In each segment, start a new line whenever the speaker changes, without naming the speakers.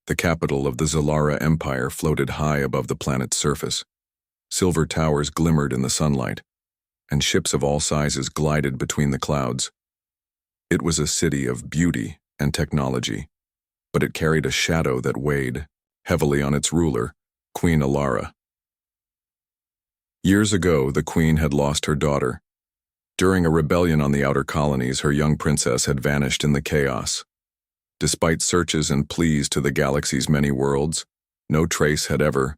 The capital of the Zalara Empire floated high above the planet's surface. Silver towers glimmered in the sunlight, and ships of all sizes glided between the clouds. It was a city of beauty and technology, but it carried a shadow that weighed heavily on its ruler, Queen Alara. Years ago, the queen had lost her daughter. During a rebellion on the outer colonies, her young princess had vanished in the chaos. Despite searches and pleas to the galaxy's many worlds, no trace had ever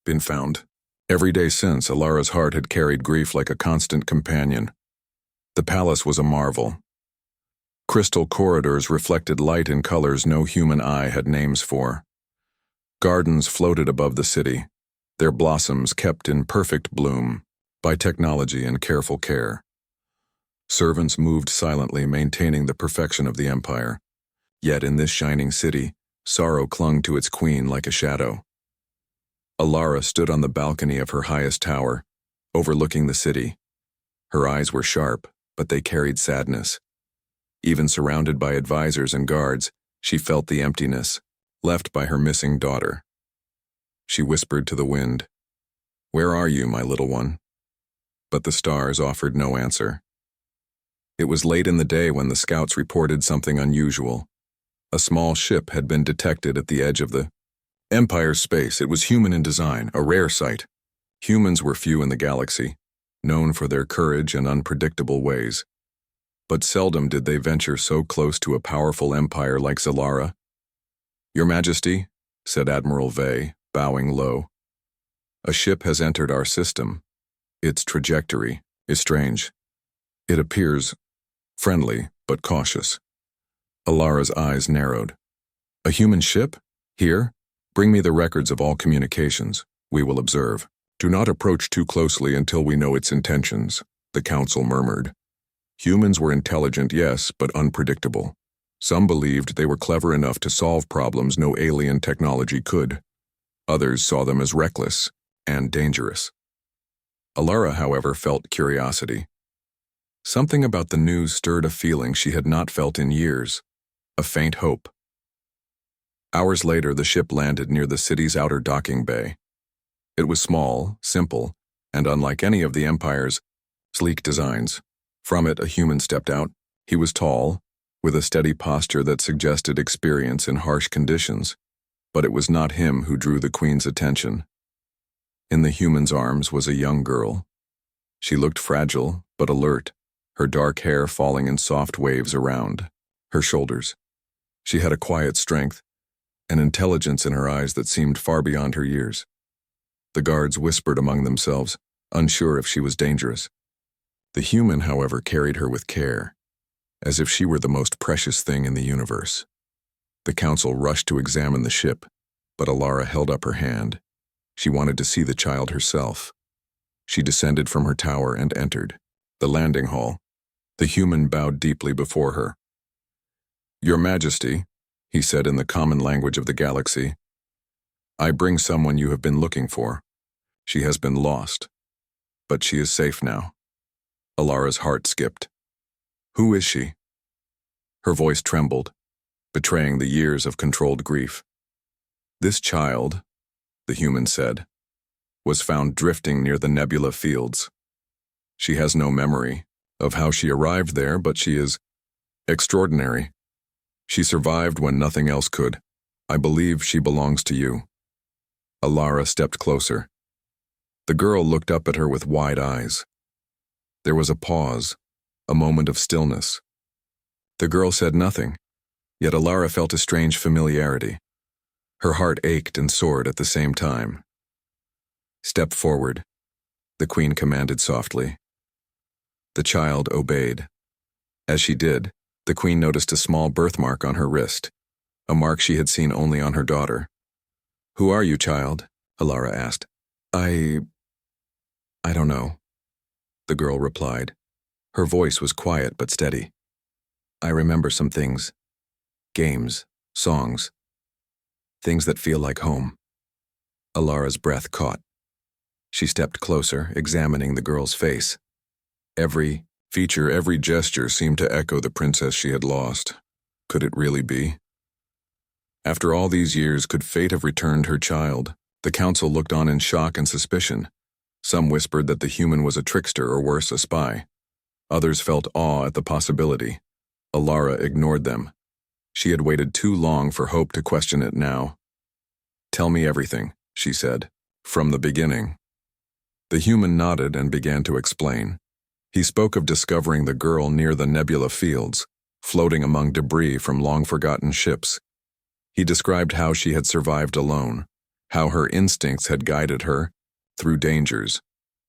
been found. Every day since, Alara's heart had carried grief like a constant companion. The palace was a marvel. Crystal corridors reflected light in colors no human eye had names for. Gardens floated above the city, their blossoms kept in perfect bloom by technology and careful care. Servants moved silently, maintaining the perfection of the empire. Yet in this shining city, sorrow clung to its queen like a shadow. Alara stood on the balcony of her highest tower, overlooking the city. Her eyes were sharp, but they carried sadness. Even surrounded by advisors and guards, she felt the emptiness left by her missing daughter. She whispered to the wind, "Where are you, my little one?" But the stars offered no answer. It was late in the day when the scouts reported something unusual. A small ship had been detected at the edge of the Empire's space. It was human in design, a rare sight. Humans were few in the galaxy, known for their courage and unpredictable ways. But seldom did they venture so close to a powerful empire like Zalara. "Your Majesty," said Admiral Vey, bowing low, "a ship has entered our system. Its trajectory is strange. It appears friendly, but cautious." Alara's eyes narrowed. "A human ship? Here? Bring me the records of all communications. We will observe. Do not approach too closely until we know its intentions," the council murmured. Humans were intelligent, yes, but unpredictable. Some believed they were clever enough to solve problems no alien technology could. Others saw them as reckless and dangerous. Alara, however, felt curiosity. Something about the news stirred a feeling she had not felt in years, a faint hope. Hours later, the ship landed near the city's outer docking bay. It was small, simple, and unlike any of the Empire's sleek designs. From it, a human stepped out. He was tall, with a steady posture that suggested experience in harsh conditions, but it was not him who drew the Queen's attention. In the human's arms was a young girl. She looked fragile, but alert, her dark hair falling in soft waves around her shoulders. She had a quiet strength, an intelligence in her eyes that seemed far beyond her years. The guards whispered among themselves, unsure if she was dangerous. The human, however, carried her with care, as if she were the most precious thing in the universe. The council rushed to examine the ship, but Alara held up her hand. She wanted to see the child herself. She descended from her tower and entered the landing hall. The human bowed deeply before her. "Your Majesty," he said in the common language of the galaxy, "I bring someone you have been looking for. She has been lost, but she is safe now." Alara's heart skipped. "Who is she?" Her voice trembled, betraying the years of controlled grief. "This child," the human said, "was found drifting near the nebula fields. She has no memory of how she arrived there, but she is extraordinary. She survived when nothing else could. I believe she belongs to you." Alara stepped closer. The girl looked up at her with wide eyes. There was a pause, a moment of stillness. The girl said nothing, yet Alara felt a strange familiarity. Her heart ached and soared at the same time. "Step forward," the Queen commanded softly. The child obeyed. As she did, the Queen noticed a small birthmark on her wrist, a mark she had seen only on her daughter. "Who are you, child?" Alara asked. I don't know," the girl replied. Her voice was quiet but steady. "I remember some things. Games, songs, things that feel like home." Alara's breath caught. She stepped closer, examining the girl's face. Every feature, every gesture seemed to echo the princess she had lost. Could it really be? After all these years, could fate have returned her child? The council looked on in shock and suspicion. Some whispered that the human was a trickster or worse, a spy. Others felt awe at the possibility. Alara ignored them. She had waited too long for hope to question it now. "Tell me everything," she said, "from the beginning." The human nodded and began to explain. He spoke of discovering the girl near the nebula fields, floating among debris from long-forgotten ships. He described how she had survived alone, how her instincts had guided her through dangers,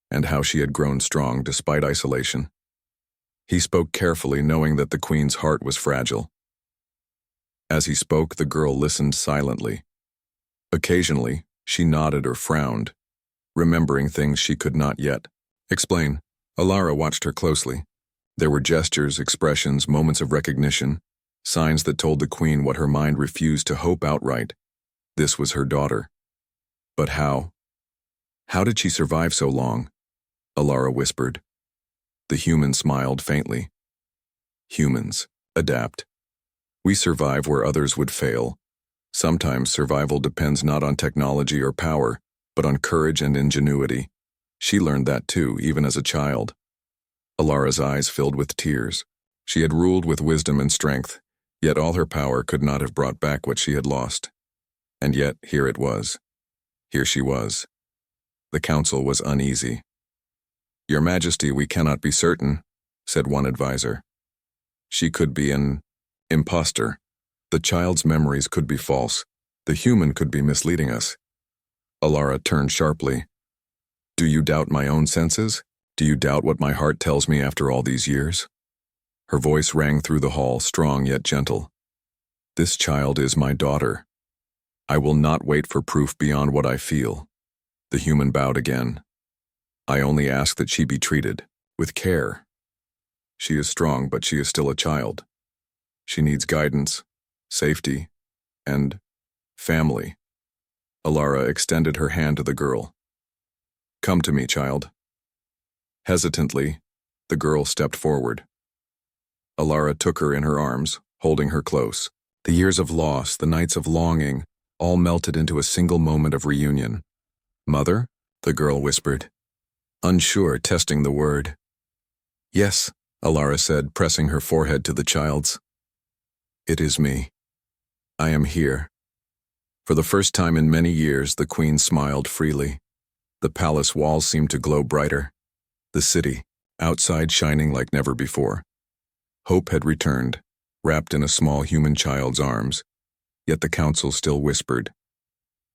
and how she had grown strong despite isolation. He spoke carefully, knowing that the Queen's heart was fragile. As he spoke, the girl listened silently. Occasionally, she nodded or frowned, remembering things she could not yet explain. Alara watched her closely. There were gestures, expressions, moments of recognition, signs that told the Queen what her mind refused to hope outright. This was her daughter. But how? How did she survive so long? Alara whispered. The human smiled faintly. Humans adapt. We survive where others would fail. Sometimes survival depends not on technology or power, but on courage and ingenuity. She learned that too, even as a child. Alara's eyes filled with tears. She had ruled with wisdom and strength, yet all her power could not have brought back what she had lost. And yet, here it was. Here she was. The council was uneasy. "Your Majesty, we cannot be certain," said one advisor. "She could be an imposter. The child's memories could be false. The human could be misleading us." Alara turned sharply. "Do you doubt my own senses? Do you doubt what my heart tells me after all these years?" Her voice rang through the hall, strong yet gentle. "This child is my daughter. I will not wait for proof beyond what I feel." The human bowed again. "I only ask that she be treated with care. She is strong, but she is still a child. She needs guidance, safety, and family." Alara extended her hand to the girl. "Come to me, child." Hesitantly, the girl stepped forward. Alara took her in her arms, holding her close. The years of loss, the nights of longing, all melted into a single moment of reunion. "Mother?" the girl whispered, unsure, testing the word. "Yes," Alara said, pressing her forehead to the child's. "It is me. I am here." For the first time in many years, the Queen smiled freely. The palace walls seemed to glow brighter. The city, outside, shining like never before. Hope had returned, wrapped in a small human child's arms, yet the council still whispered.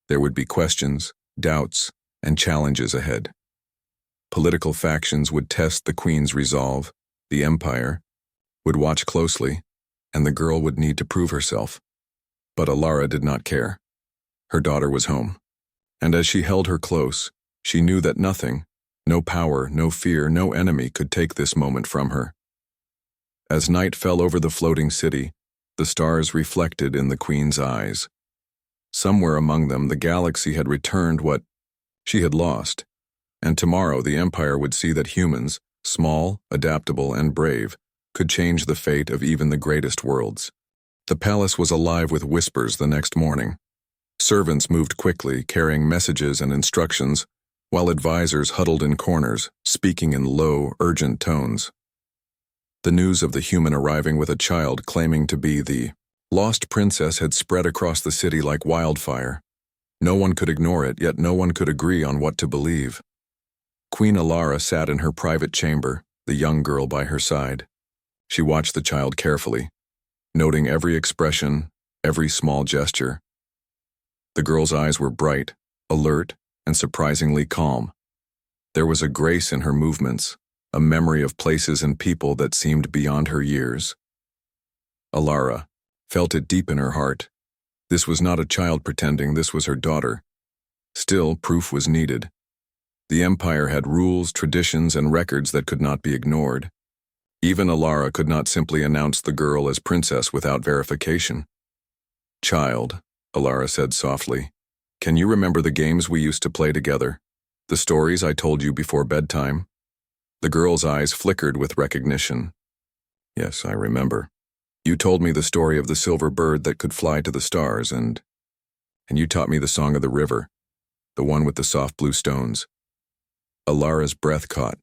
There would be questions, doubts, and challenges ahead. Political factions would test the Queen's resolve, the Empire would watch closely, and the girl would need to prove herself. But Alara did not care. Her daughter was home, and as she held her close, she knew that nothing, no power, no fear, no enemy could take this moment from her. As night fell over the floating city, the stars reflected in the Queen's eyes. Somewhere among them, the galaxy had returned what she had lost, and tomorrow the Empire would see that humans, small, adaptable, and brave, could change the fate of even the greatest worlds. The palace was alive with whispers the next morning. Servants moved quickly, carrying messages and instructions, while advisors huddled in corners, speaking in low, urgent tones. The news of the human arriving with a child claiming to be the lost princess had spread across the city like wildfire. No one could ignore it, yet no one could agree on what to believe. Queen Alara sat in her private chamber, the young girl by her side. She watched the child carefully, noting every expression, every small gesture. The girl's eyes were bright, alert, and surprisingly calm. There was a grace in her movements, a memory of places and people that seemed beyond her years. Alara felt it deep in her heart. This was not a child pretending, this was her daughter. Still, proof was needed. The Empire had rules, traditions, and records that could not be ignored. Even Alara could not simply announce the girl as princess without verification. "Child," Alara said softly, "can you remember the games we used to play together? The stories I told you before bedtime?" The girl's eyes flickered with recognition. "Yes, I remember." You told me the story of the silver bird that could fly to the stars, and you taught me the song of the river, the one with the soft blue stones. Alara's breath caught.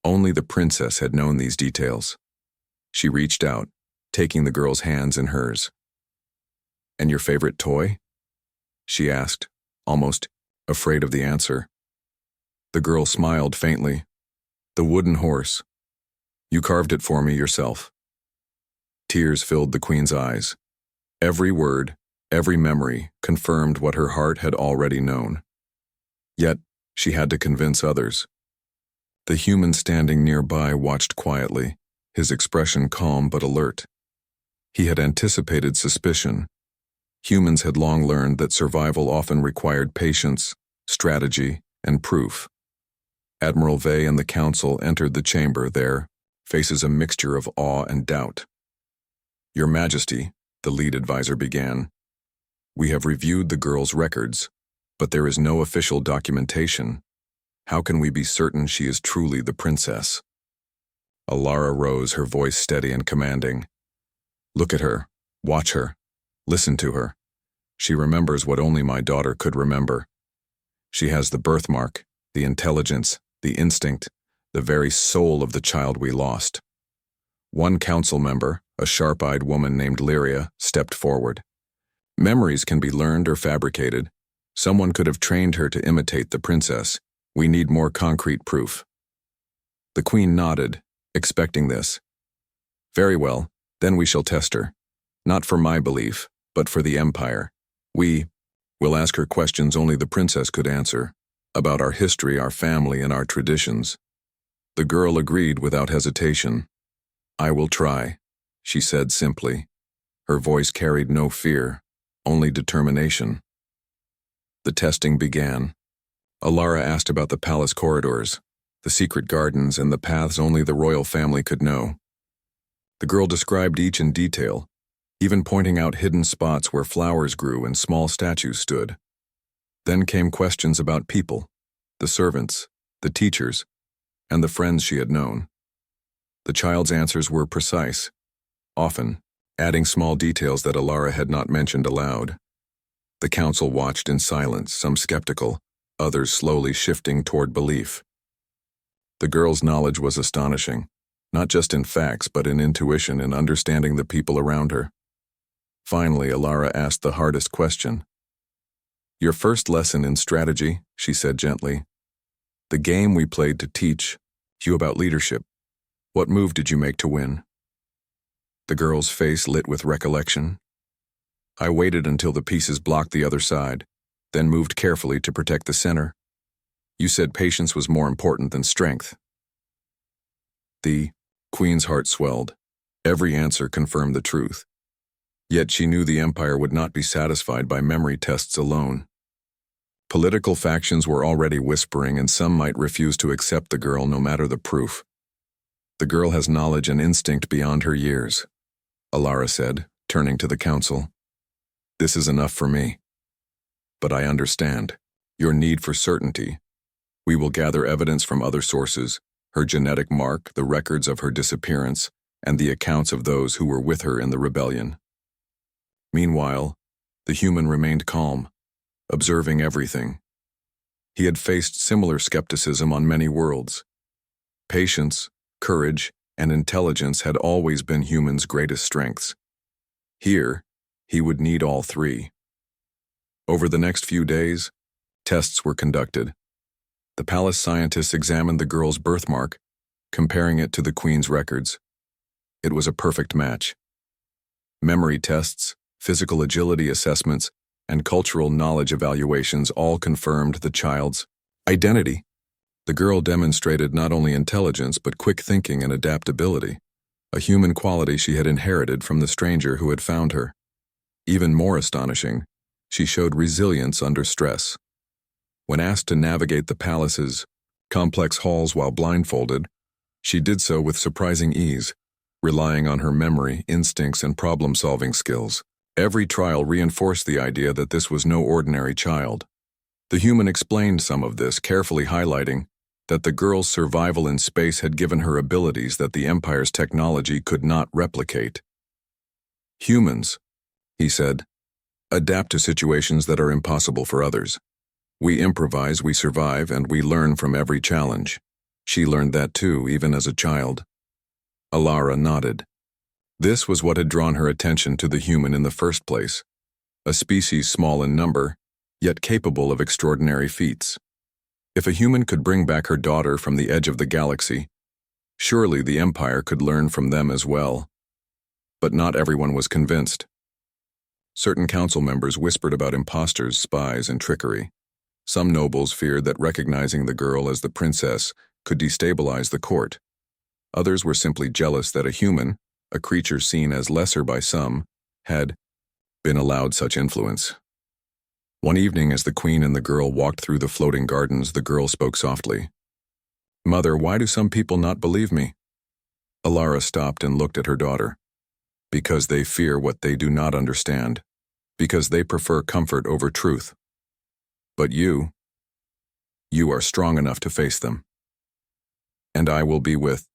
Only the princess had known these details. She reached out, taking the girl's hands in hers. "And your favorite toy?" she asked, almost afraid of the answer. The girl smiled faintly. "The wooden horse. You carved it for me yourself." Tears filled the queen's eyes. Every word, every memory confirmed what her heart had already known. Yet, she had to convince others. The human standing nearby watched quietly, his expression calm but alert. He had anticipated suspicion. Humans had long learned that survival often required patience, strategy, and proof. Admiral Vey and the council entered the chamber there, faces a mixture of awe and doubt. "Your Majesty," the lead advisor began, "we have reviewed the girl's records, but there is no official documentation. How can we be certain she is truly the princess?" Alara rose, her voice steady and commanding. "Look at her, watch her, listen to her. She remembers what only my daughter could remember. She has the birthmark, the intelligence, the instinct, the very soul of the child we lost." One council member, a sharp-eyed woman named Lyria, stepped forward. "Memories can be learned or fabricated. Someone could have trained her to imitate the princess. We need more concrete proof." The queen nodded, expecting this. "Very well, then we shall test her. Not for my belief, but for the Empire. We will ask her questions only the princess could answer, about our history, our family, and our traditions." The girl agreed without hesitation. "I will try," she said simply. Her voice carried no fear, only determination. The testing began. Alara asked about the palace corridors, the secret gardens, and the paths only the royal family could know. The girl described each in detail, even pointing out hidden spots where flowers grew and small statues stood. Then came questions about people, the servants, the teachers, and the friends she had known. The child's answers were precise, often adding small details that Alara had not mentioned aloud. The council watched in silence, some skeptical, others slowly shifting toward belief. The girl's knowledge was astonishing, not just in facts but in intuition and understanding the people around her. Finally, Alara asked the hardest question. "Your first lesson in strategy," she said gently. "The game we played to teach you about leadership. What move did you make to win?" The girl's face lit with recollection. "I waited until the pieces blocked the other side, then moved carefully to protect the center. You said patience was more important than strength." The queen's heart swelled. Every answer confirmed the truth. Yet she knew the Empire would not be satisfied by memory tests alone. Political factions were already whispering, and some might refuse to accept the girl no matter the proof. "The girl has knowledge and instinct beyond her years," Alara said, turning to the council. "This is enough for me. But I understand your need for certainty. We will gather evidence from other sources, her genetic mark, the records of her disappearance, and the accounts of those who were with her in the rebellion." Meanwhile, the human remained calm, observing everything. He had faced similar skepticism on many worlds. Patience, courage, and intelligence had always been humans' greatest strengths. Here, he would need all three. Over the next few days, tests were conducted. The palace scientists examined the girl's birthmark, comparing it to the queen's records. It was a perfect match. Memory tests, physical agility assessments, and cultural knowledge evaluations all confirmed the child's identity. The girl demonstrated not only intelligence but quick thinking and adaptability, a human quality she had inherited from the stranger who had found her. Even more astonishing, she showed resilience under stress. When asked to navigate the palace's complex halls while blindfolded, she did so with surprising ease, relying on her memory, instincts, and problem-solving skills. Every trial reinforced the idea that this was no ordinary child. The human explained some of this, carefully highlighting that the girl's survival in space had given her abilities that the Empire's technology could not replicate. Humans, he said, adapt to situations that are impossible for others. We improvise, we survive, and we learn from every challenge. She learned that too, even as a child. Alara nodded. This was what had drawn her attention to the human in the first place, a species small in number, yet capable of extraordinary feats. If a human could bring back her daughter from the edge of the galaxy, surely the Empire could learn from them as well. But not everyone was convinced. Certain council members whispered about imposters, spies, and trickery. Some nobles feared that recognizing the girl as the princess could destabilize the court. Others were simply jealous that a human, a creature seen as lesser by some, had been allowed such influence. One evening, as the queen and the girl walked through the floating gardens, the girl spoke softly. "Mother, why do some people not believe me?" Alara stopped and looked at her daughter. "Because they fear what they do not understand. Because they prefer comfort over truth. But you are strong enough to face them. And I will be with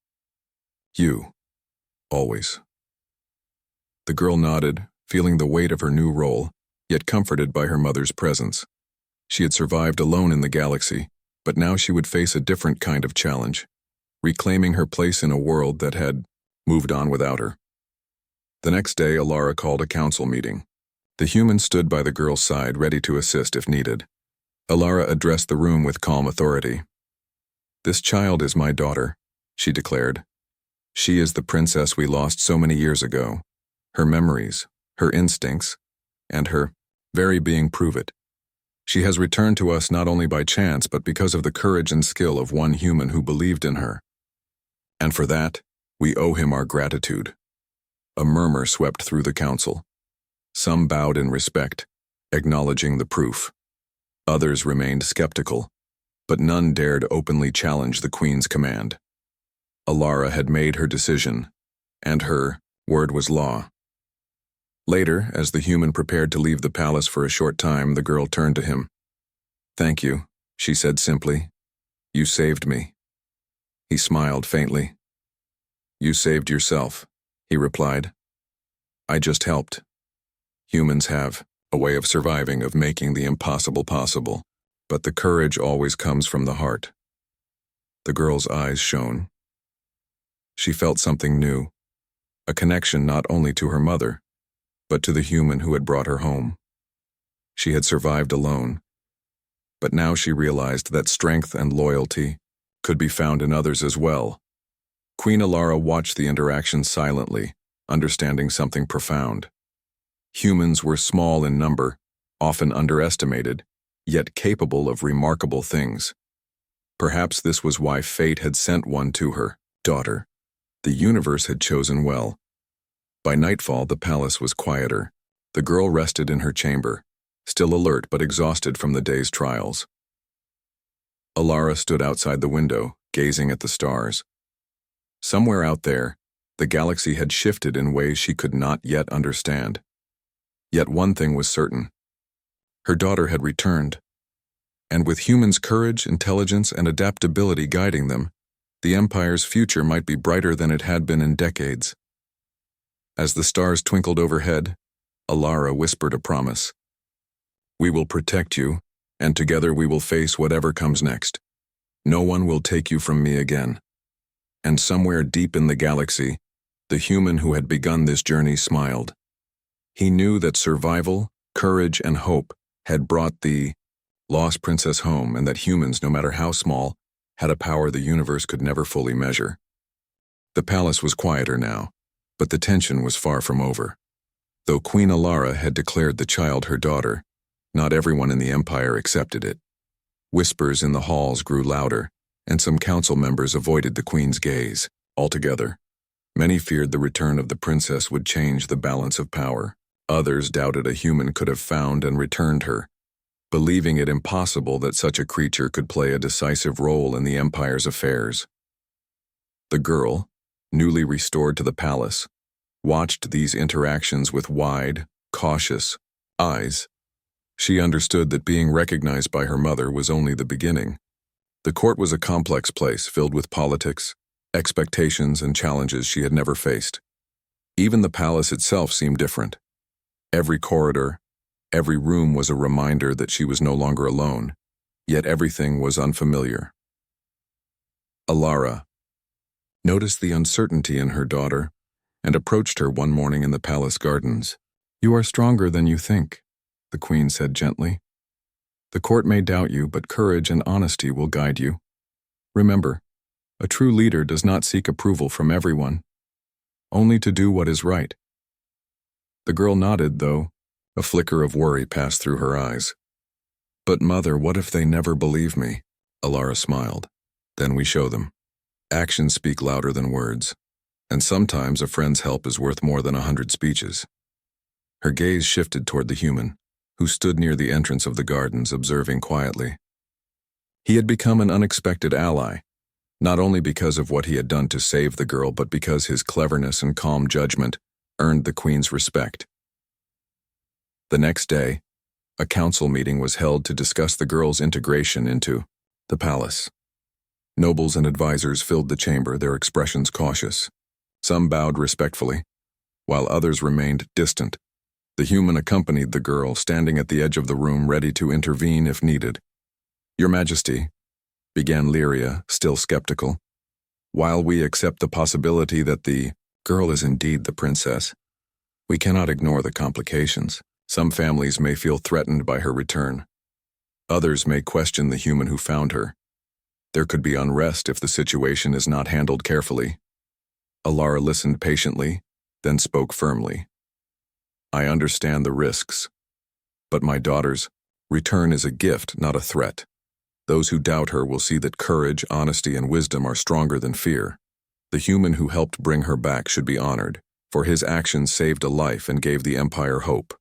you, always." The girl nodded, feeling the weight of her new role, yet comforted by her mother's presence. She had survived alone in the galaxy, but now she would face a different kind of challenge, reclaiming her place in a world that had moved on without her. The next day, Alara called a council meeting. The human stood by the girl's side, ready to assist if needed. Alara addressed the room with calm authority. "This child is my daughter," she declared. "She is the princess we lost so many years ago. Her memories, her instincts, and her very being prove it. She has returned to us not only by chance, but because of the courage and skill of one human who believed in her. And for that, we owe him our gratitude." A murmur swept through the council. Some bowed in respect, acknowledging the proof. Others remained skeptical, but none dared openly challenge the queen's command. Alara had made her decision, and her word was law. Later, as the human prepared to leave the palace for a short time, the girl turned to him. "Thank you," she said simply. "You saved me." He smiled faintly. "You saved yourself," he replied. "I just helped. Humans have a way of surviving, of making the impossible possible, but the courage always comes from the heart." The girl's eyes shone. She felt something new, a connection not only to her mother, but to the human who had brought her home. She had survived alone, but now she realized that strength and loyalty could be found in others as well. Queen Alara watched the interaction silently, understanding something profound. Humans were small in number, often underestimated, yet capable of remarkable things. Perhaps this was why fate had sent one to her daughter. The universe had chosen well. By nightfall, the palace was quieter. The girl rested in her chamber, still alert but exhausted from the day's trials. Alara stood outside the window, gazing at the stars. Somewhere out there, the galaxy had shifted in ways she could not yet understand. Yet one thing was certain. Her daughter had returned. And with humans' courage, intelligence, and adaptability guiding them, the Empire's future might be brighter than it had been in decades. As the stars twinkled overhead, Alara whispered a promise. "We will protect you, and together we will face whatever comes next. No one will take you from me again." And somewhere deep in the galaxy, the human who had begun this journey smiled. He knew that survival, courage, and hope had brought the lost princess home, and that humans, no matter how small, had a power the universe could never fully measure. The palace was quieter now, but the tension was far from over. Though Queen Alara had declared the child her daughter, not everyone in the Empire accepted it. Whispers in the halls grew louder, and some council members avoided the queen's gaze altogether. Many feared the return of the princess would change the balance of power. Others doubted a human could have found and returned her, believing it impossible that such a creature could play a decisive role in the Empire's affairs. The girl, newly restored to the palace, watched these interactions with wide, cautious eyes. She understood that being recognized by her mother was only the beginning. The court was a complex place filled with politics, expectations, and challenges she had never faced. Even the palace itself seemed different. Every corridor, every room was a reminder that she was no longer alone, yet everything was unfamiliar. Alara noticed the uncertainty in her daughter and approached her one morning in the palace gardens. "You are stronger than you think," the queen said gently. "The court may doubt you, but courage and honesty will guide you. Remember, a true leader does not seek approval from everyone, only to do what is right." The girl nodded, though a flicker of worry passed through her eyes. "But mother, what if they never believe me?" Alara smiled. "Then we show them. Actions speak louder than words, and sometimes a friend's help is worth more than 100 speeches." Her gaze shifted toward the human, who stood near the entrance of the gardens, observing quietly. He had become an unexpected ally, not only because of what he had done to save the girl, but because his cleverness and calm judgment earned the queen's respect. The next day, a council meeting was held to discuss the girl's integration into the palace. Nobles and advisors filled the chamber, their expressions cautious. Some bowed respectfully, while others remained distant. The human accompanied the girl, standing at the edge of the room, ready to intervene if needed. "Your Majesty," began Lyria, still skeptical, "while we accept the possibility that the girl is indeed the princess, we cannot ignore the complications. Some families may feel threatened by her return. Others may question the human who found her. There could be unrest if the situation is not handled carefully." Alara listened patiently, then spoke firmly. "I understand the risks, but my daughter's return is a gift, not a threat. Those who doubt her will see that courage, honesty, and wisdom are stronger than fear. The human who helped bring her back should be honored, for his actions saved a life and gave the empire hope."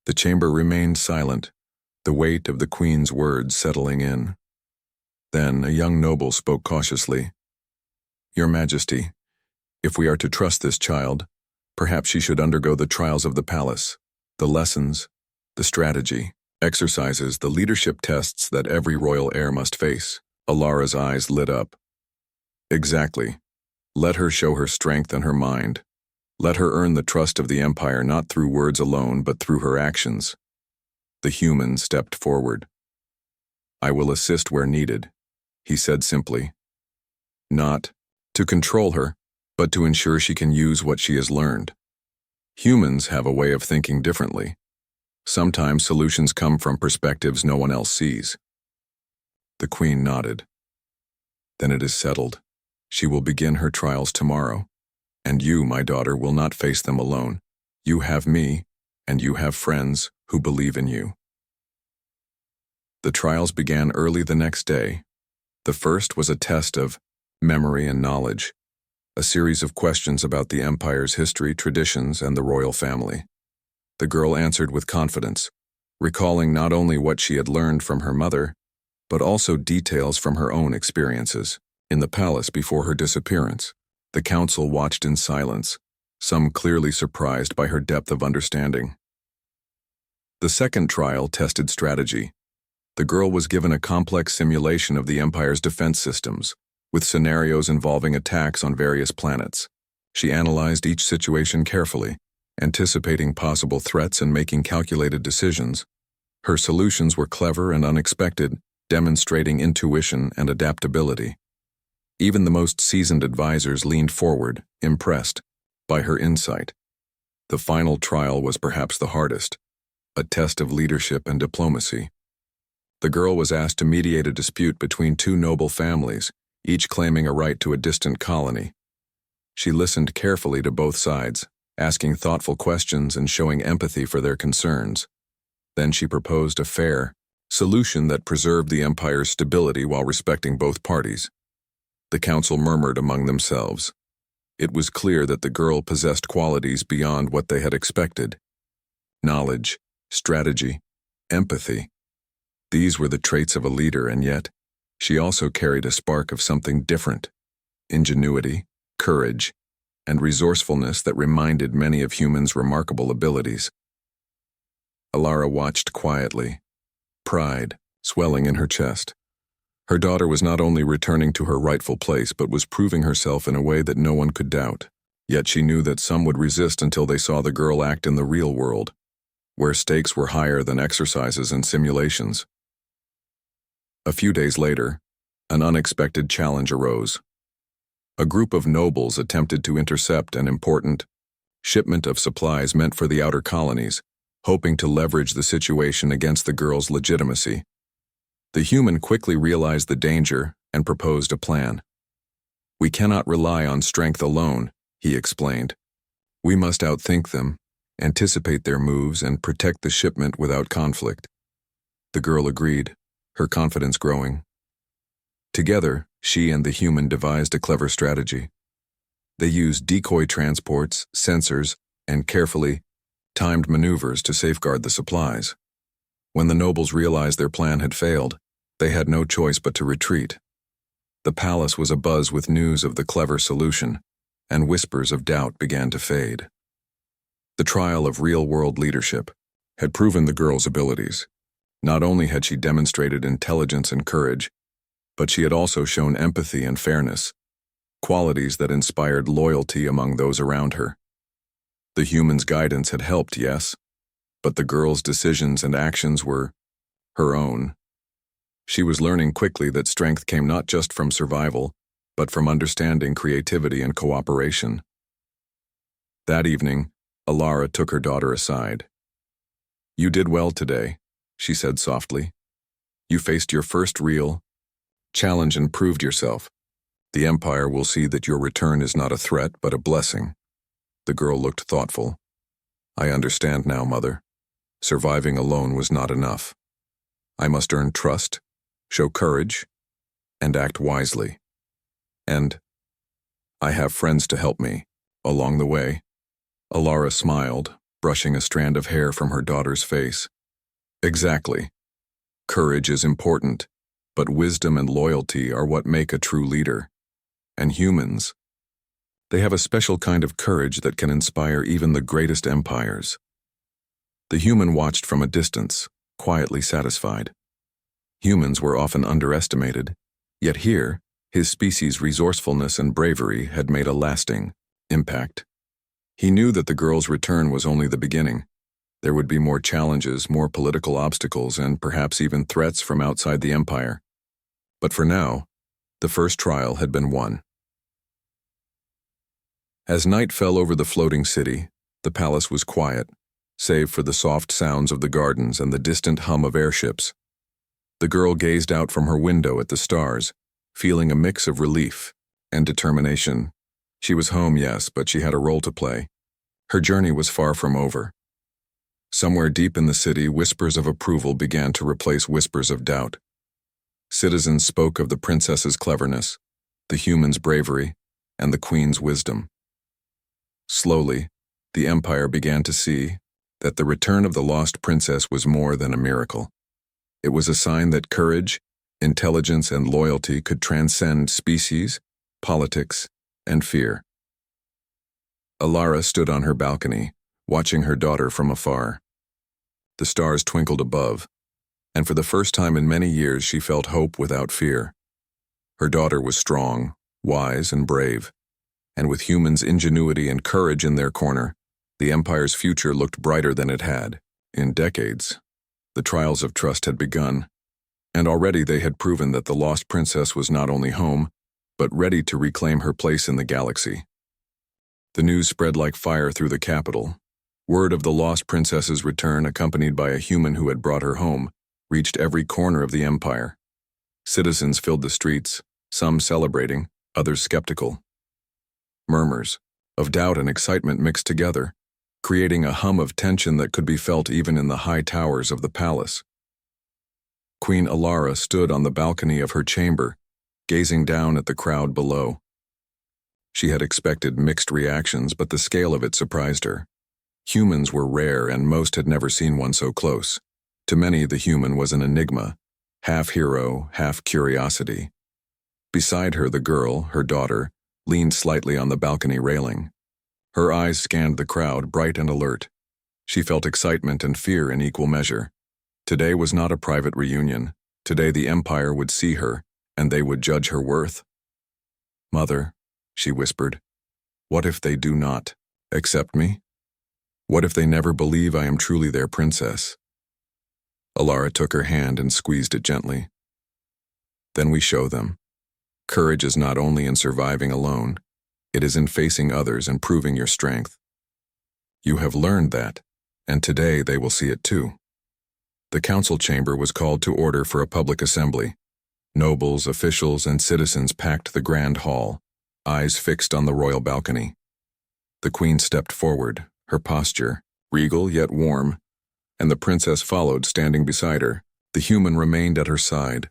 The chamber remained silent, the weight of the queen's words settling in. Then a young noble spoke cautiously. "Your Majesty, if we are to trust this child, perhaps she should undergo the trials of the palace, the lessons, the strategy, exercises, the leadership tests that every royal heir must face." Alara's eyes lit up. "Exactly. Let her show her strength and her mind. Let her earn the trust of the empire not through words alone, but through her actions." The human stepped forward. "I will assist where needed," he said simply. "Not to control her, but to ensure she can use what she has learned. Humans have a way of thinking differently. Sometimes solutions come from perspectives no one else sees." The queen nodded. "Then it is settled. She will begin her trials tomorrow. And you, my daughter, will not face them alone. You have me, and you have friends who believe in you." The trials began early the next day. The first was a test of memory and knowledge, a series of questions about the empire's history, traditions, and the royal family. The girl answered with confidence, recalling not only what she had learned from her mother, but also details from her own experiences in the palace before her disappearance. The council watched in silence, some clearly surprised by her depth of understanding. The second trial tested strategy. The girl was given a complex simulation of the Empire's defense systems, with scenarios involving attacks on various planets. She analyzed each situation carefully, anticipating possible threats and making calculated decisions. Her solutions were clever and unexpected, demonstrating intuition and adaptability. Even the most seasoned advisors leaned forward, impressed by her insight. The final trial was perhaps the hardest, a test of leadership and diplomacy. The girl was asked to mediate a dispute between two noble families, each claiming a right to a distant colony. She listened carefully to both sides, asking thoughtful questions and showing empathy for their concerns. Then she proposed a fair solution that preserved the empire's stability while respecting both parties. The council murmured among themselves. It was clear that the girl possessed qualities beyond what they had expected. Knowledge, strategy, empathy. These were the traits of a leader, and yet, she also carried a spark of something different: ingenuity, courage, and resourcefulness that reminded many of humans' remarkable abilities. Alara watched quietly, pride swelling in her chest. Her daughter was not only returning to her rightful place, but was proving herself in a way that no one could doubt. Yet she knew that some would resist until they saw the girl act in the real world, where stakes were higher than exercises and simulations. A few days later, an unexpected challenge arose. A group of nobles attempted to intercept an important shipment of supplies meant for the outer colonies, hoping to leverage the situation against the girl's legitimacy. The human quickly realized the danger and proposed a plan. "We cannot rely on strength alone," he explained. "We must outthink them, anticipate their moves, and protect the shipment without conflict." The girl agreed, her confidence growing. Together, she and the human devised a clever strategy. They used decoy transports, sensors, and carefully timed maneuvers to safeguard the supplies. When the nobles realized their plan had failed, they had no choice but to retreat. The palace was abuzz with news of the clever solution, and whispers of doubt began to fade. The trial of real-world leadership had proven the girl's abilities. Not only had she demonstrated intelligence and courage, but she had also shown empathy and fairness, qualities that inspired loyalty among those around her. The human's guidance had helped, yes, but the girl's decisions and actions were her own. She was learning quickly that strength came not just from survival, but from understanding, creativity, and cooperation. That evening, Alara took her daughter aside. "You did well today," she said softly. "You faced your first real challenge and proved yourself. The Empire will see that your return is not a threat, but a blessing." The girl looked thoughtful. "I understand now, Mother. Surviving alone was not enough. I must earn trust, show courage, and act wisely. And I have friends to help me along the way." Alara smiled, brushing a strand of hair from her daughter's face. "Exactly. Courage is important, but wisdom and loyalty are what make a true leader. And humans, they have a special kind of courage that can inspire even the greatest empires." The human watched from a distance, quietly satisfied. Humans were often underestimated, yet here, his species' resourcefulness and bravery had made a lasting impact. He knew that the girl's return was only the beginning. There would be more challenges, more political obstacles, and perhaps even threats from outside the Empire. But for now, the first trial had been won. As night fell over the floating city, the palace was quiet, save for the soft sounds of the gardens and the distant hum of airships. The girl gazed out from her window at the stars, feeling a mix of relief and determination. She was home, yes, but she had a role to play. Her journey was far from over. Somewhere deep in the city, whispers of approval began to replace whispers of doubt. Citizens spoke of the princess's cleverness, the human's bravery, and the queen's wisdom. Slowly, the Empire began to see that the return of the lost princess was more than a miracle. It was a sign that courage, intelligence, and loyalty could transcend species, politics, and fear. Alara stood on her balcony, watching her daughter from afar. The stars twinkled above, and for the first time in many years she felt hope without fear. Her daughter was strong, wise, and brave, and with humans' ingenuity and courage in their corner, the Empire's future looked brighter than it had in decades. The trials of trust had begun, and already they had proven that the lost princess was not only home, but ready to reclaim her place in the galaxy. The news spread like fire through the capital. Word of the lost princess's return, accompanied by a human who had brought her home, reached every corner of the Empire. Citizens filled the streets, some celebrating, others skeptical. Murmurs of doubt and excitement mixed together, creating a hum of tension that could be felt even in the high towers of the palace. Queen Alara stood on the balcony of her chamber, gazing down at the crowd below. She had expected mixed reactions, but the scale of it surprised her. Humans were rare, and most had never seen one so close. To many, the human was an enigma, half hero, half curiosity. Beside her, the girl, her daughter, leaned slightly on the balcony railing. Her eyes scanned the crowd, bright and alert. She felt excitement and fear in equal measure. Today was not a private reunion. Today the Empire would see her, and they would judge her worth. "Mother," she whispered, What if they do not accept me? What if they never believe I am truly their princess? Alara took her hand and squeezed it gently. Then we show them. Courage is not only in surviving alone, it is in facing others and proving your strength. You have learned that, and today they will see it too. The council chamber was called to order for a public assembly. Nobles, officials, and citizens packed the grand hall, eyes fixed on the royal balcony. The queen stepped forward, her posture, regal yet warm, and the princess followed, standing beside her. The human remained at her side,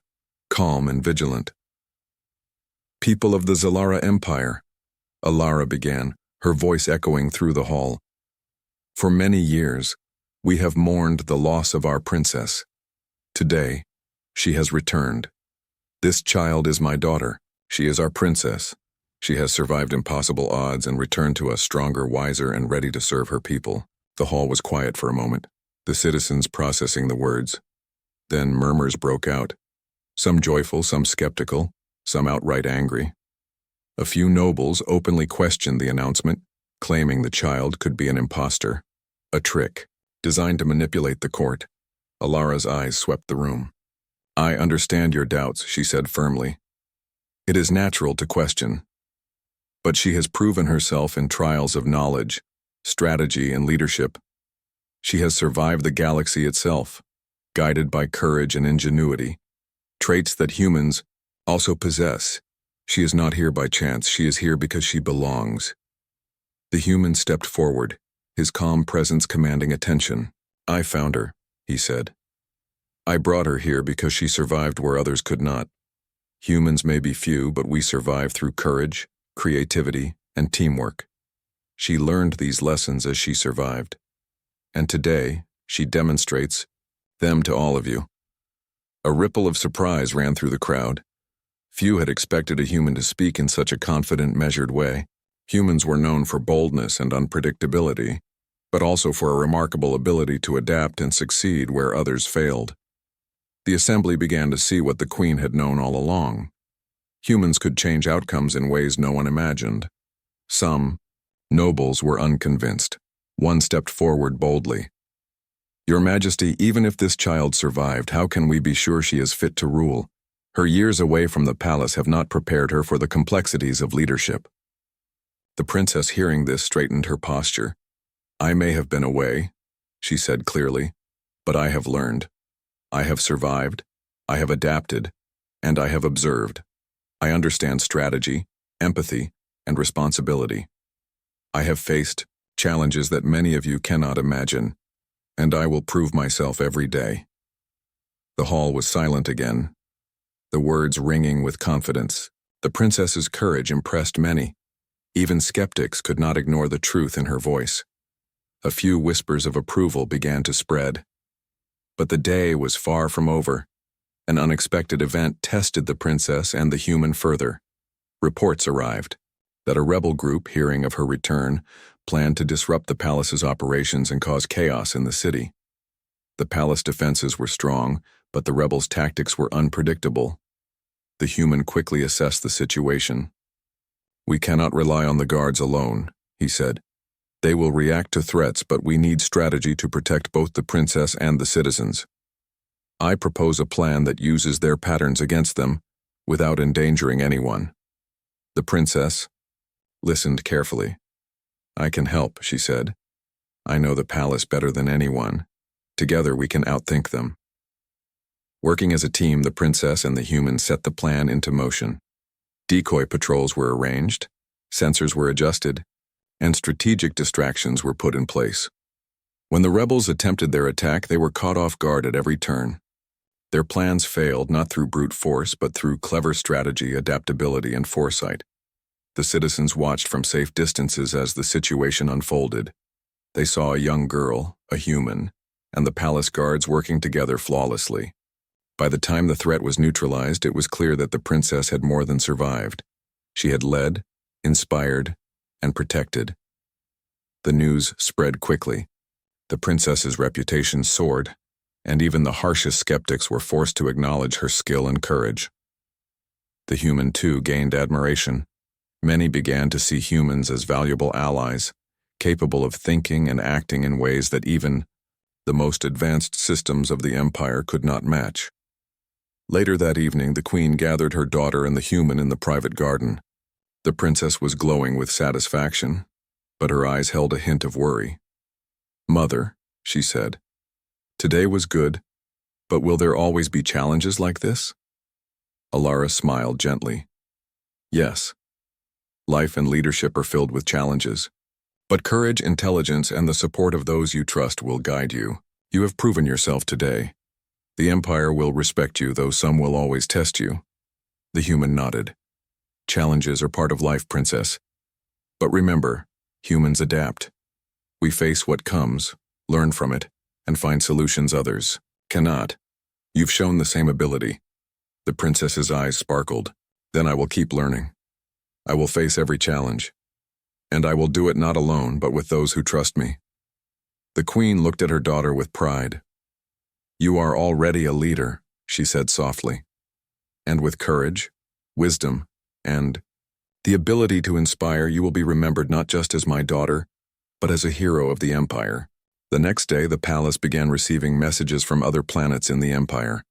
calm and vigilant. People of the Zalara Empire, Alara began, her voice echoing through the hall. For many years, we have mourned the loss of our princess. Today, she has returned. This child is my daughter. She is our princess. She has survived impossible odds and returned to us stronger, wiser, and ready to serve her people. The hall was quiet for a moment, the citizens processing the words. Then murmurs broke out, some joyful, some skeptical, some outright angry. A few nobles openly questioned the announcement, claiming the child could be an impostor, a trick, designed to manipulate the court. Alara's eyes swept the room. I understand your doubts, she said firmly. It is natural to question. But she has proven herself in trials of knowledge, strategy, and leadership. She has survived the galaxy itself, guided by courage and ingenuity, traits that humans also possess. She is not here by chance, she is here because she belongs. The human stepped forward, his calm presence commanding attention. I found her, he said. I brought her here because she survived where others could not. Humans may be few, but we survive through courage, creativity, and teamwork. She learned these lessons as she survived. And today, she demonstrates them to all of you. A ripple of surprise ran through the crowd. Few had expected a human to speak in such a confident, measured way. Humans were known for boldness and unpredictability, but also for a remarkable ability to adapt and succeed where others failed. The assembly began to see what the queen had known all along. Humans could change outcomes in ways no one imagined. Some nobles were unconvinced. One stepped forward boldly. Your Majesty, even if this child survived, how can we be sure she is fit to rule? Her years away from the palace have not prepared her for the complexities of leadership. The princess, hearing this, straightened her posture. I may have been away, she said clearly, but I have learned. I have survived, I have adapted, and I have observed. I understand strategy, empathy, and responsibility. I have faced challenges that many of you cannot imagine, and I will prove myself every day. The hall was silent again, the words ringing with confidence. The princess's courage impressed many. Even skeptics could not ignore the truth in her voice. A few whispers of approval began to spread. But the day was far from over. An unexpected event tested the princess and the human further. Reports arrived that a rebel group, hearing of her return, planned to disrupt the palace's operations and cause chaos in the city. The palace defenses were strong, but the rebels' tactics were unpredictable. The human quickly assessed the situation. We cannot rely on the guards alone, he said. They will react to threats, but we need strategy to protect both the princess and the citizens. I propose a plan that uses their patterns against them, without endangering anyone. The princess listened carefully. I can help, she said. I know the palace better than anyone. Together we can outthink them. Working as a team, the princess and the human set the plan into motion. Decoy patrols were arranged, sensors were adjusted, and strategic distractions were put in place. When the rebels attempted their attack, they were caught off guard at every turn. Their plans failed not through brute force, but through clever strategy, adaptability, and foresight. The citizens watched from safe distances as the situation unfolded. They saw a young girl, a human, and the palace guards working together flawlessly. By the time the threat was neutralized, it was clear that the princess had more than survived. She had led, inspired, and protected. The news spread quickly. The princess's reputation soared, and even the harshest skeptics were forced to acknowledge her skill and courage. The human, too, gained admiration. Many began to see humans as valuable allies, capable of thinking and acting in ways that even the most advanced systems of the empire could not match. Later that evening, the queen gathered her daughter and the human in the private garden. The princess was glowing with satisfaction, but her eyes held a hint of worry. "Mother," she said, "today was good, but will there always be challenges like this?" Alara smiled gently. "Yes. Life and leadership are filled with challenges. But courage, intelligence, and the support of those you trust will guide you. You have proven yourself today. The Empire will respect you, though some will always test you." The human nodded. "Challenges are part of life, Princess. But remember, humans adapt. We face what comes, learn from it, and find solutions others cannot. You've shown the same ability." The princess's eyes sparkled. "Then I will keep learning. I will face every challenge. And I will do it not alone, but with those who trust me." The queen looked at her daughter with pride. "You are already a leader," she said softly. "And with courage, wisdom, and the ability to inspire, you will be remembered not just as my daughter, but as a hero of the Empire." The next day, the palace began receiving messages from other planets in the Empire.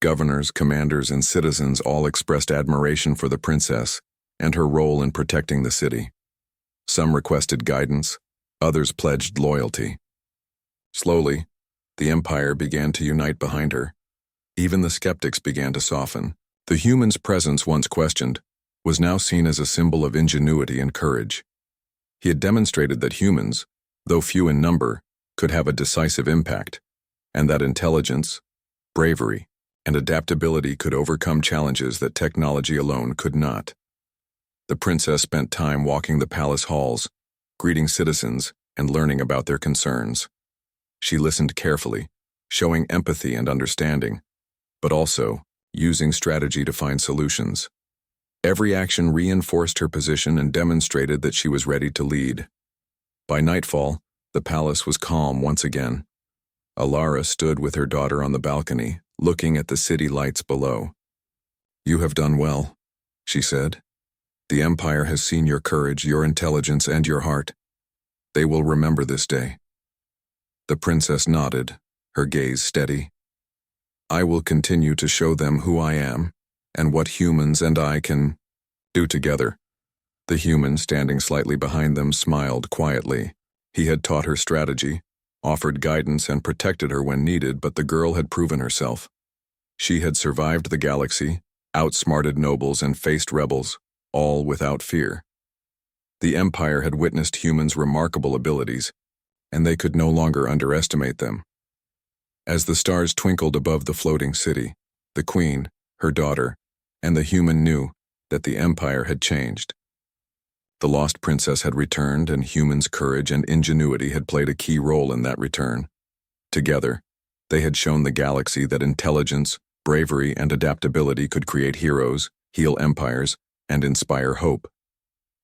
Governors, commanders, and citizens all expressed admiration for the princess and her role in protecting the city. Some requested guidance, others pledged loyalty. Slowly, the Empire began to unite behind her. Even the skeptics began to soften. The human's presence, once questioned, was now seen as a symbol of ingenuity and courage. He had demonstrated that humans, though few in number, could have a decisive impact, and that intelligence, bravery, and adaptability could overcome challenges that technology alone could not. The princess spent time walking the palace halls, greeting citizens, and learning about their concerns. She listened carefully, showing empathy and understanding, but also using strategy to find solutions. Every action reinforced her position and demonstrated that she was ready to lead. By nightfall, the palace was calm once again. Alara stood with her daughter on the balcony, looking at the city lights below. "You have done well," she said. "The Empire has seen your courage, your intelligence, and your heart. They will remember this day." The princess nodded, her gaze steady. "I will continue to show them who I am, and what humans and I can do together." The human, standing slightly behind them, smiled quietly. He had taught her strategy, offered guidance, and protected her when needed, but the girl had proven herself. She had survived the galaxy, outsmarted nobles, and faced rebels, all without fear. The Empire had witnessed humans' remarkable abilities, and they could no longer underestimate them. As the stars twinkled above the floating city, the queen, her daughter, and the human knew that the Empire had changed. The lost princess had returned, and humans' courage and ingenuity had played a key role in that return. Together, they had shown the galaxy that intelligence, bravery, and adaptability could create heroes, heal empires, and inspire hope.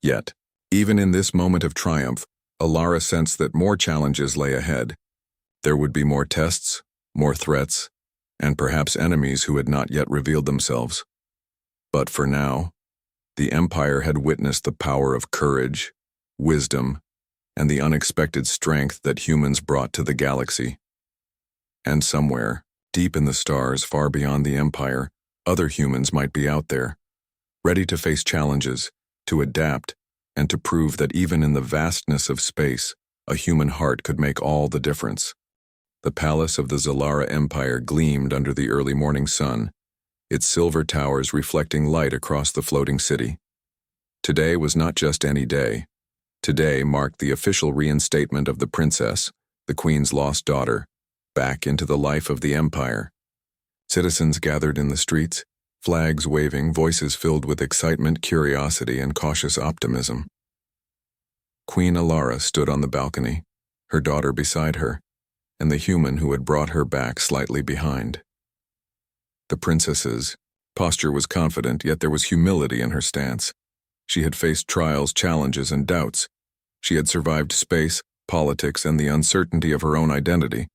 Yet, even in this moment of triumph, Alara sensed that more challenges lay ahead. There would be more tests, more threats, and perhaps enemies who had not yet revealed themselves. But for now, the Empire had witnessed the power of courage, wisdom, and the unexpected strength that humans brought to the galaxy. And somewhere, deep in the stars, far beyond the Empire, other humans might be out there, ready to face challenges, to adapt, and to prove that even in the vastness of space, a human heart could make all the difference. The palace of the Zalara Empire gleamed under the early morning sun, its silver towers reflecting light across the floating city. Today was not just any day. Today marked the official reinstatement of the princess, the queen's lost daughter, back into the life of the Empire. Citizens gathered in the streets, flags waving, voices filled with excitement, curiosity, and cautious optimism. Queen Alara stood on the balcony, her daughter beside her, and the human who had brought her back slightly behind. The princess's posture was confident, yet there was humility in her stance. She had faced trials, challenges, and doubts. She had survived space, politics, and the uncertainty of her own identity.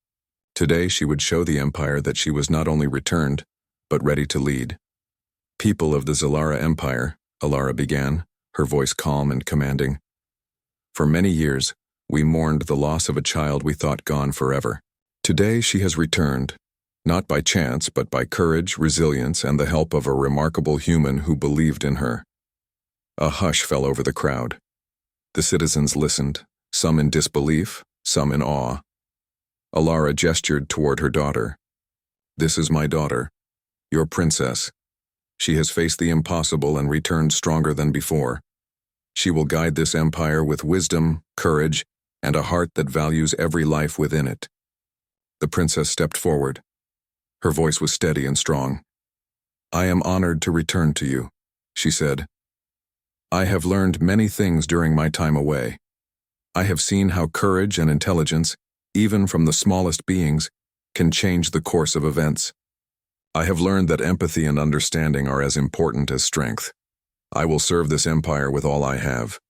Today she would show the Empire that she was not only returned, but ready to lead. "People of the Zalara Empire," Alara began, her voice calm and commanding. For many years, we mourned the loss of a child we thought gone forever. Today she has returned, not by chance but by courage, resilience, and the help of a remarkable human who believed in her. A hush fell over the crowd. The citizens listened, some in disbelief, some in awe. Alara gestured toward her daughter. "This is my daughter, your princess. She has faced the impossible and returned stronger than before. She will guide this empire with wisdom, courage, and a heart that values every life within it." The princess stepped forward. Her voice was steady and strong. "I am honored to return to you," she said. "I have learned many things during my time away. I have seen how courage and intelligence, even from the smallest beings, can change the course of events. I have learned that empathy and understanding are as important as strength. I will serve this empire with all I have,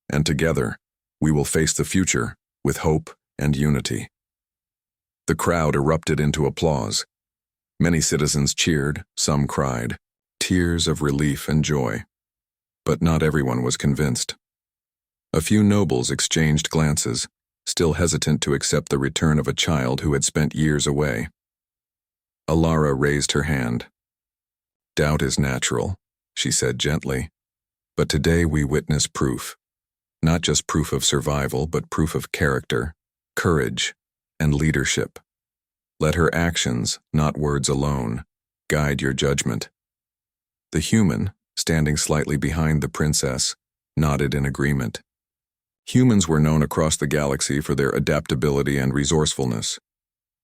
and together, we will face the future with hope and unity." The crowd erupted into applause. Many citizens cheered, some cried, tears of relief and joy. But not everyone was convinced. A few nobles exchanged glances, still hesitant to accept the return of a child who had spent years away. Alara raised her hand. "Doubt is natural," she said gently, "but today we witness proof. Not just proof of survival, but proof of character, courage, and leadership. Let her actions, not words alone, guide your judgment." The human, standing slightly behind the princess, nodded in agreement. Humans were known across the galaxy for their adaptability and resourcefulness.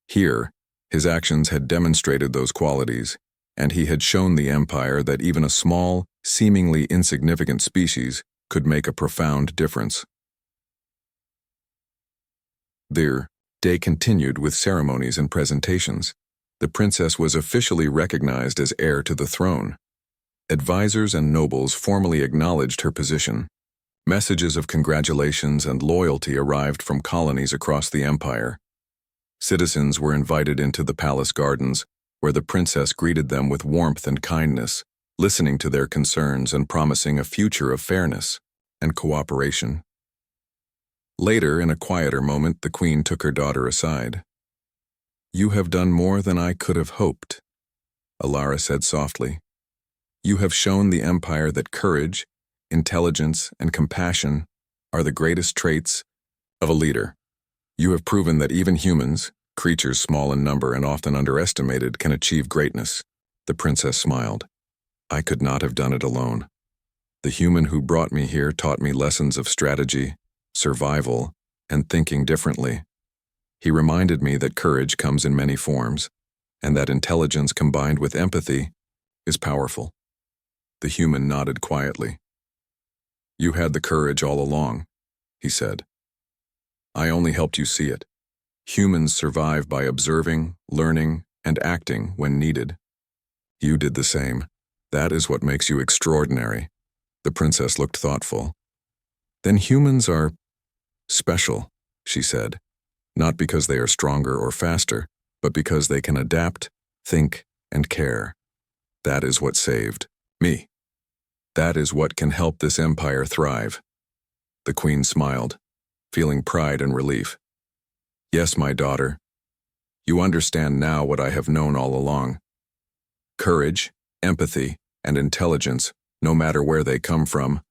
Here, his actions had demonstrated those qualities, and he had shown the Empire that even a small, seemingly insignificant species could make a profound difference. Their day continued with ceremonies and presentations. The princess was officially recognized as heir to the throne. Advisors and nobles formally acknowledged her position. Messages of congratulations and loyalty arrived from colonies across the empire. Citizens were invited into the palace gardens, where the princess greeted them with warmth and kindness, listening to their concerns and promising a future of fairness and cooperation. Later, in a quieter moment, the queen took her daughter aside. "You have done more than I could have hoped," Alara said softly. "You have shown the empire that courage, intelligence, and compassion are the greatest traits of a leader. You have proven that even humans, creatures small in number and often underestimated, can achieve greatness." The princess smiled. "I could not have done it alone. The human who brought me here taught me lessons of strategy, survival, and thinking differently. He reminded me that courage comes in many forms, and that intelligence combined with empathy is powerful." The human nodded quietly. "You had the courage all along," he said. "I only helped you see it. Humans survive by observing, learning, and acting when needed. You did the same. That is what makes you extraordinary." The princess looked thoughtful. "Then humans are special," she said, "not because they are stronger or faster, but because they can adapt, think, and care. That is what saved me. That is what can help this empire thrive." The queen smiled, feeling pride and relief. "Yes, my daughter. You understand now what I have known all along. Courage, empathy, and intelligence, no matter where they come from,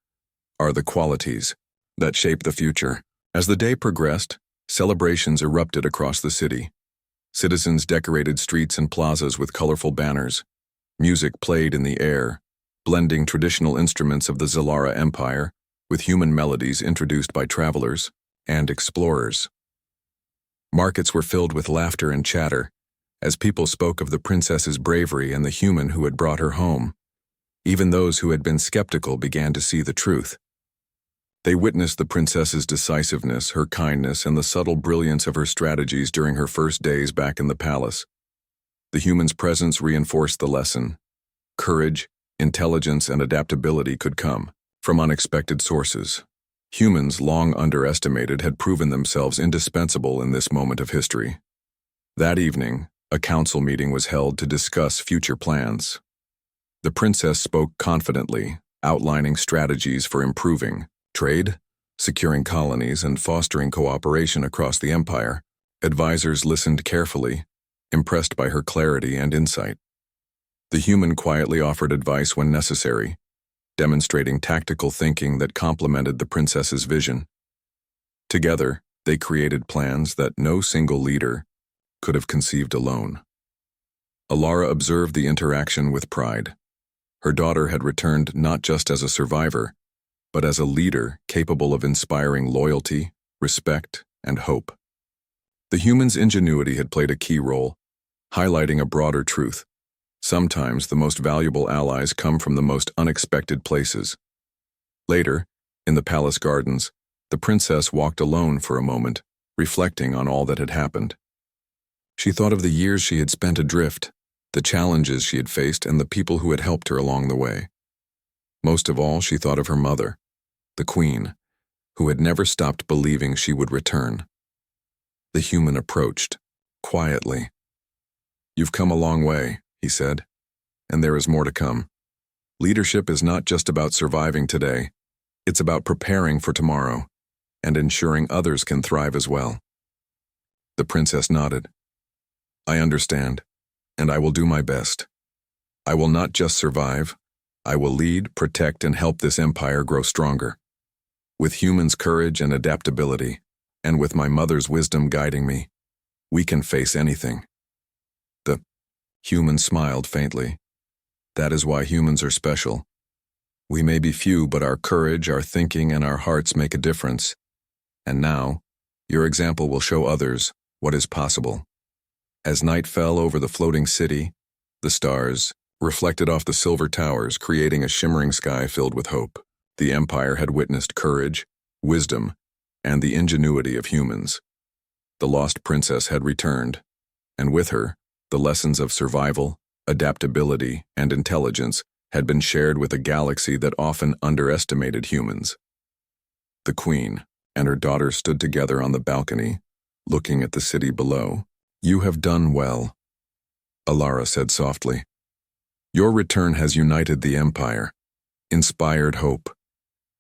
are the qualities that shape the future." As the day progressed, celebrations erupted across the city. Citizens decorated streets and plazas with colorful banners. Music played in the air, blending traditional instruments of the Zalara Empire with human melodies introduced by travelers and explorers. Markets were filled with laughter and chatter, as people spoke of the princess's bravery and the human who had brought her home. Even those who had been skeptical began to see the truth. They witnessed the princess's decisiveness, her kindness, and the subtle brilliance of her strategies during her first days back in the palace. The human's presence reinforced the lesson. Courage, intelligence, and adaptability could come from unexpected sources. Humans, long underestimated, had proven themselves indispensable in this moment of history. That evening, a council meeting was held to discuss future plans. The princess spoke confidently, outlining strategies for improving trade, securing colonies, and fostering cooperation across the empire. Advisors listened carefully, impressed by her clarity and insight. The human quietly offered advice when necessary, demonstrating tactical thinking that complemented the princess's vision. Together, they created plans that no single leader could have conceived alone. Alara observed the interaction with pride. Her daughter had returned not just as a survivor, but as a leader capable of inspiring loyalty, respect, and hope. The human's ingenuity had played a key role, highlighting a broader truth. Sometimes the most valuable allies come from the most unexpected places. Later, in the palace gardens, the princess walked alone for a moment, reflecting on all that had happened. She thought of the years she had spent adrift, the challenges she had faced, and the people who had helped her along the way. Most of all, she thought of her mother, the queen, who had never stopped believing she would return. The human approached, quietly. "You've come a long way," he said, "and there is more to come. Leadership is not just about surviving today, it's about preparing for tomorrow and ensuring others can thrive as well." The princess nodded. "I understand, and I will do my best. I will not just survive, I will lead, protect, and help this empire grow stronger. With humans' courage and adaptability, and with my mother's wisdom guiding me, we can face anything." The human smiled faintly. "That is why humans are special. We may be few, but our courage, our thinking, and our hearts make a difference. And now, your example will show others what is possible." As night fell over the floating city, the stars reflected off the silver towers, creating a shimmering sky filled with hope. The empire had witnessed courage, wisdom, and the ingenuity of humans. The lost princess had returned, and with her, the lessons of survival, adaptability, and intelligence had been shared with a galaxy that often underestimated humans. The queen and her daughter stood together on the balcony, looking at the city below. "You have done well," Alara said softly. "Your return has united the empire, inspired hope,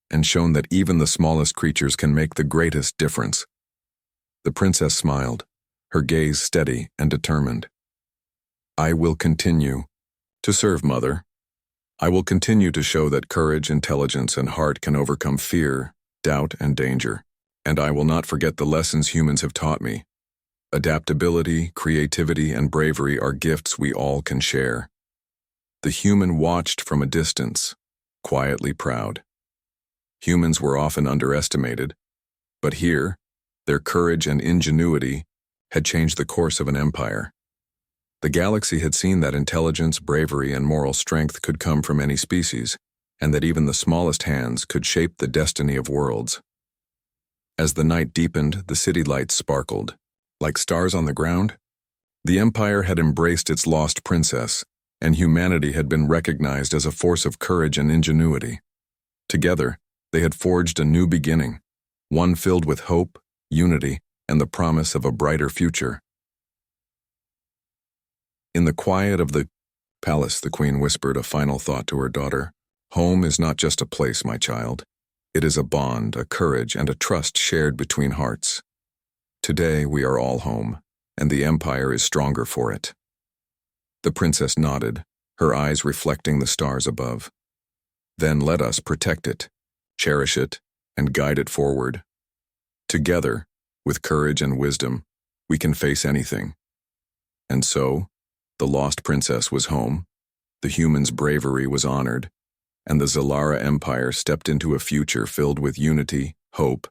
and shown that even the smallest creatures can make the greatest difference." The princess smiled, her gaze steady and determined. "I will continue to serve, Mother. I will continue to show that courage, intelligence, and heart can overcome fear, doubt, and danger. And I will not forget the lessons humans have taught me. Adaptability, creativity, and bravery are gifts we all can share." The human watched from a distance, quietly proud. Humans were often underestimated, but here, their courage and ingenuity had changed the course of an empire. The galaxy had seen that intelligence, bravery, and moral strength could come from any species, and that even the smallest hands could shape the destiny of worlds. As the night deepened, the city lights sparkled. Like stars on the ground, the empire had embraced its lost princess, and humanity had been recognized as a force of courage and ingenuity. Together, they had forged a new beginning, one filled with hope, unity, and the promise of a brighter future. In the quiet of the palace, the queen whispered a final thought to her daughter. "Home is not just a place, my child. It is a bond, a courage, and a trust shared between hearts. Today we are all home, and the empire is stronger for it." The princess nodded, her eyes reflecting the stars above. "Then let us protect it, cherish it, and guide it forward. Together, with courage and wisdom, we can face anything." And so, the lost princess was home, the human's bravery was honored, and the Zalara Empire stepped into a future filled with unity, hope,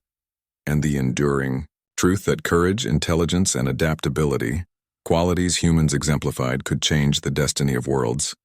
and the enduring truth that courage, intelligence, and adaptability, qualities humans exemplified, could change the destiny of worlds.